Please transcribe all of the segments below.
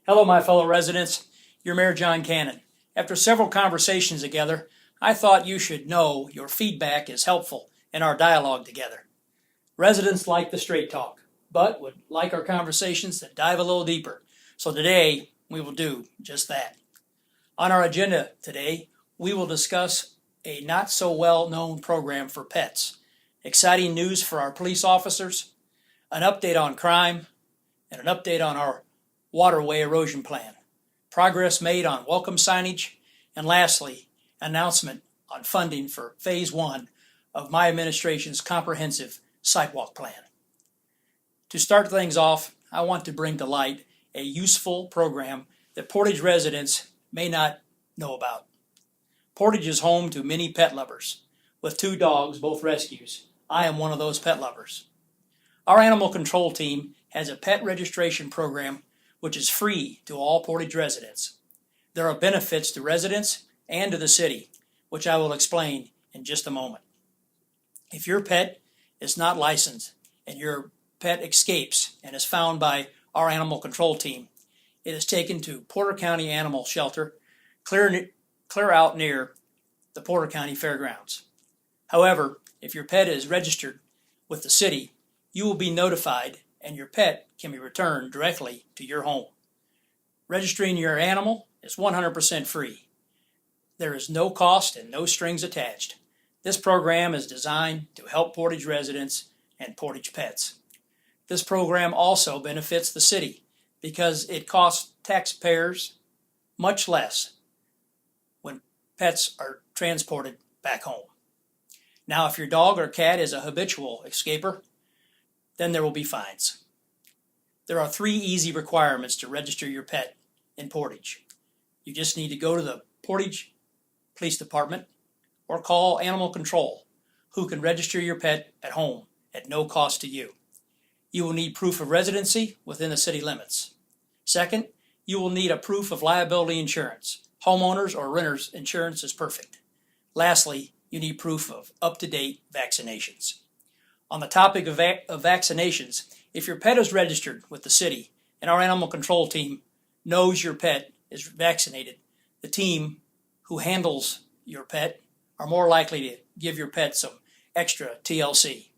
Hello, my fellow residents. Your Mayor John Cannon. After several conversations together, I thought you should know your feedback is helpful in our dialogue together. Residents like the straight talk, but would like our conversations to dive a little deeper. So today, we will do just that. On our agenda today, we will discuss a not so well known program for pets, exciting news for our police officers, an update on crime, and an update on our waterway erosion plan, progress made on welcome signage, and lastly, announcement on funding for phase 1 of my administration's comprehensive sidewalk plan. To start things off, I want to bring to light a useful program that Portage residents may not know about. Portage is home to many pet lovers. With 2 dogs, both rescues, I am one of those pet lovers. Our animal control team has a pet registration program which is free to all Portage residents. There are benefits to residents and to the city, which I will explain in just a moment. If your pet is not licensed and your pet escapes and is found by our animal control team, it is taken to Porter County Animal Shelter, clear out near the Porter County Fairgrounds. However, if your pet is registered with the city, you will be notified and your pet can be returned directly to your home. Registering your animal is 100% free. There is no cost and no strings attached. This program is designed to help Portage residents and Portage pets. This program also benefits the city because it costs taxpayers much less when pets are transported back home. Now, if your dog or cat is a habitual escaper, then there will be fines. There are 3 easy requirements to register your pet in Portage. You just need to go to the Portage Police Department or call Animal Control, who can register your pet at home at no cost to you. You will need proof of residency within the city limits. Second, you will need a proof of liability insurance. Homeowners or renters insurance is perfect. Lastly, you need proof of up-to-date vaccinations. On the topic of vaccinations, if your pet is registered with the city and our animal control team knows your pet is vaccinated, the team who handles your pet are more likely to give your pet some extra TLC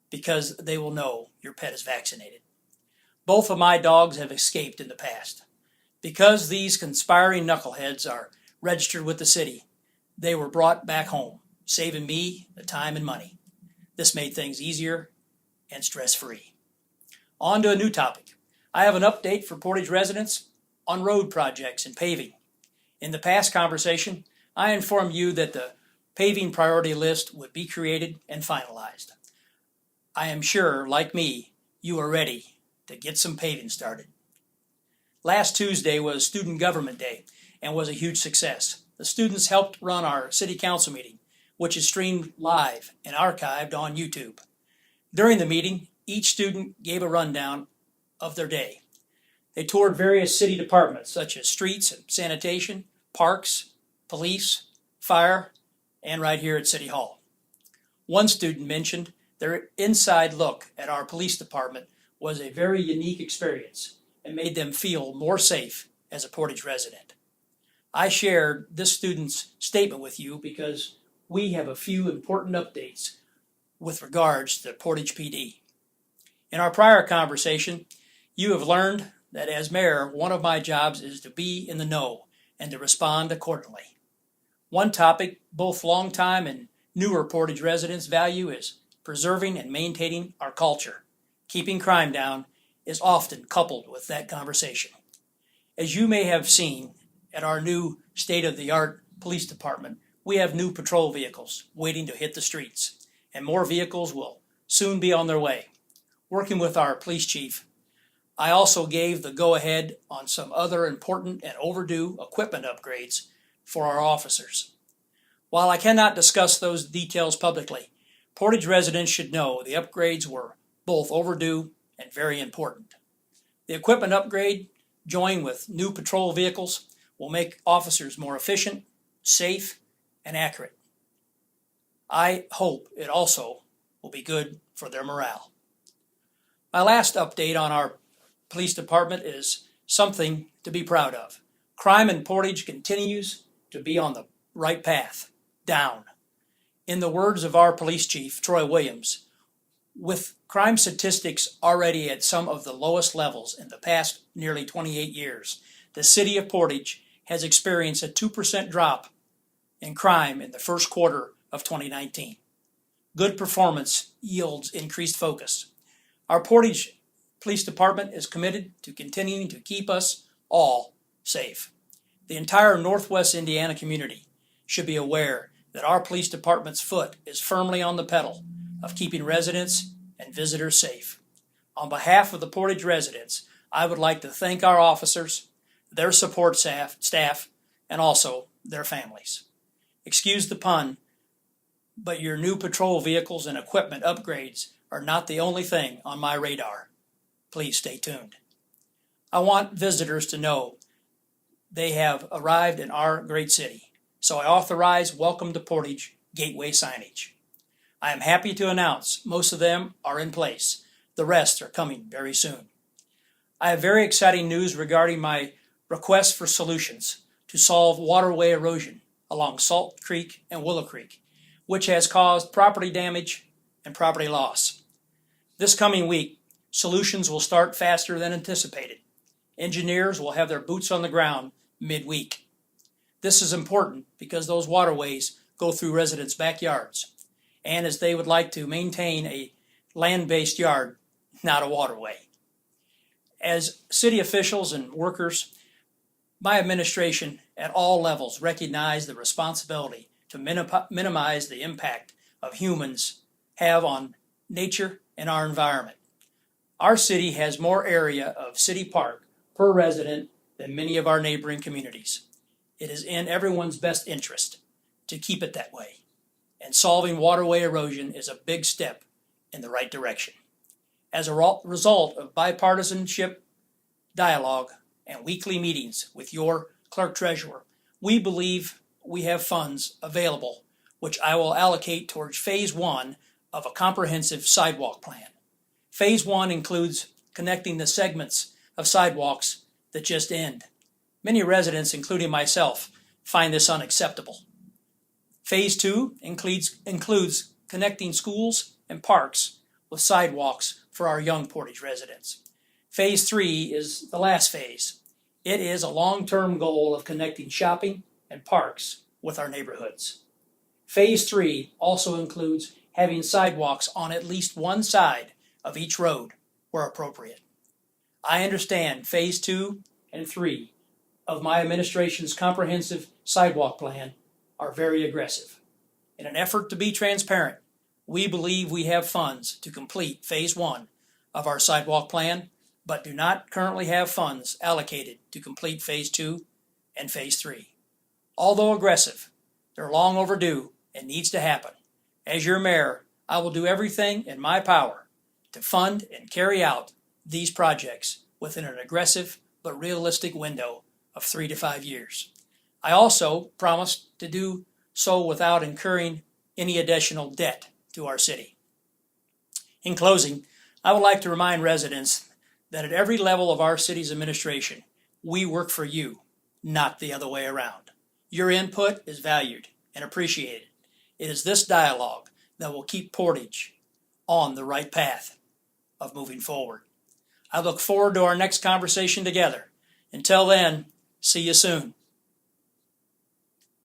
because they will know your pet is vaccinated. Both of my dogs have escaped in the past. Because these conspiring knuckleheads are registered with the city, they were brought back home, saving me the time and money. This made things easier and stress-free. On to a new topic. I have an update for Portage residents on road projects and paving. In the past conversation, I informed you that the paving priority list would be created and finalized. I am sure, like me, you are ready to get some paving started. Last Tuesday was Student Government Day and was a huge success. The students helped run our city council meeting, which is streamed live and archived on YouTube. During the meeting, each student gave a rundown of their day. They toured various city departments such as streets and sanitation, parks, police, fire, and right here at City Hall. One student mentioned their inside look at our police department was a very unique experience and made them feel more safe as a Portage resident. I shared this student's statement with you because we have a few important updates with regards to Portage PD. In our prior conversation, you have learned that as mayor, one of my jobs is to be in the know and to respond accordingly. One topic both longtime and newer Portage residents value is preserving and maintaining our culture. Keeping crime down is often coupled with that conversation. As you may have seen at our new state-of-the-art police department, we have new patrol vehicles waiting to hit the streets, and more vehicles will soon be on their way. Working with our police chief, I also gave the go-ahead on some other important and overdue equipment upgrades for our officers. While I cannot discuss those details publicly, Portage residents should know the upgrades were both overdue and very important. The equipment upgrade, joined with new patrol vehicles, will make officers more efficient, safe, and accurate. I hope it also will be good for their morale. My last update on our police department is something to be proud of. Crime in Portage continues to be on the right path, down. In the words of our police chief, Troy Williams, with crime statistics already at some of the lowest levels in the past nearly 28 years, the city of Portage has experienced a 2% drop in crime in the first quarter of 2019. Good performance yields increased focus. Our Portage Police Department is committed to continuing to keep us all safe. The entire Northwest Indiana community should be aware that our police department's foot is firmly on the pedal of keeping residents and visitors safe. On behalf of the Portage residents, I would like to thank our officers, their support staff, and also their families. Excuse the pun, but your new patrol vehicles and equipment upgrades are not the only thing on my radar. Please stay tuned. I want visitors to know they have arrived in our great city, so I authorize Welcome to Portage gateway signage. I am happy to announce most of them are in place. The rest are coming very soon. I have very exciting news regarding my request for solutions to solve waterway erosion along Salt Creek and Willow Creek, which has caused property damage and property loss. This coming week, solutions will start faster than anticipated. Engineers will have their boots on the ground midweek. This is important because those waterways go through residents' backyards, and as they would like to maintain a land-based yard, not a waterway. As city officials and workers, my administration at all levels recognize the responsibility to minimize the impact of humans have on nature and our environment. Our city has more area of city park per resident than many of our neighboring communities. It is in everyone's best interest to keep it that way, and solving waterway erosion is a big step in the right direction. As a result of bipartisanship, dialogue, and weekly meetings with your clerk treasurer, we believe we have funds available, which I will allocate towards phase 1 of a comprehensive sidewalk plan. Phase 1 includes connecting the segments of sidewalks that just end. Many residents, including myself, find this unacceptable. Phase 2 includes connecting schools and parks with sidewalks for our young Portage residents. Phase 3 is the last phase. It is a long-term goal of connecting shopping and parks with our neighborhoods. Phase 3 also includes having sidewalks on at least one side of each road where appropriate. I understand Phase 2 and 3 of my administration's comprehensive sidewalk plan are very aggressive. In an effort to be transparent, we believe we have funds to complete Phase 1 of our sidewalk plan, but do not currently have funds allocated to complete Phase 2 and Phase 3. Although aggressive, they're long overdue and needs to happen. As your mayor, I will do everything in my power to fund and carry out these projects within an aggressive but realistic window of 3 to 5 years. I also promise to do so without incurring any additional debt to our city. In closing, I would like to remind residents that at every level of our city's administration, we work for you, not the other way around. Your input is valued and appreciated. It is this dialogue that will keep Portage on the right path of moving forward. I look forward to our next conversation together. Until then, see you soon.